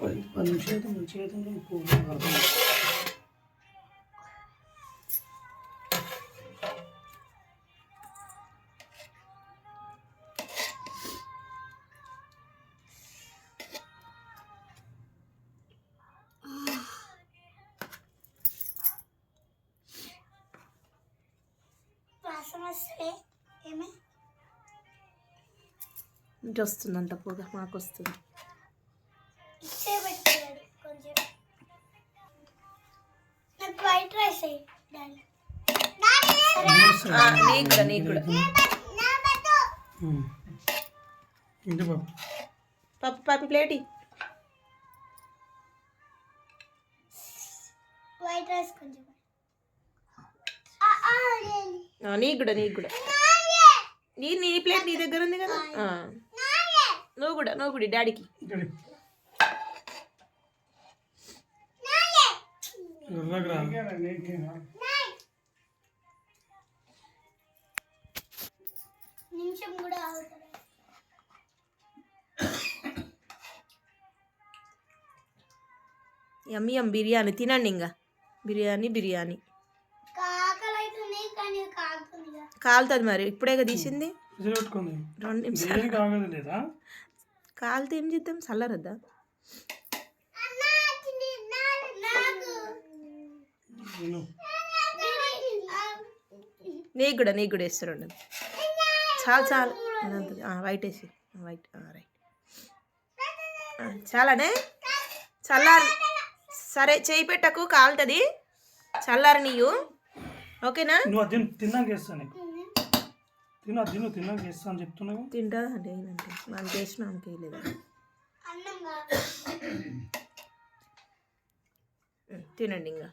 10 నిమిషాలు మంచిగా ఉప్పు కలపాలి. ఇంటి వస్తుందంట పొగ, మాకు వస్తుంది. నీకు కూడా పప్పు పాపి ప్లేటి నీకు కూడా నీ ప్లేట్ నీ దగ్గర ఉంది కదా. నువ్వు కూడా డాడీకి. యమ్మీ బిర్యానీ తినండి. ఇంకా బిర్యానీ కాలుతుంది మరి, ఇప్పుడే తీసింది. 2 నిమిషాలు కాలితే ఏం చేద్దాం, చల్లరద్దా. నీకు కూడా వేస్తారు. చాలు వైట్ వేసి రైట్ చాలానే చల్లారి. సరే చేయి పెట్టకు, కాలుతుంది. చల్లారి నీయు, ఓకేనా? తిన్నాక వేస్తాను చెప్తున్నా. తింటా అంటే ఏంటంటే మనం చేసిన లేదు. తినండి ఇంకా.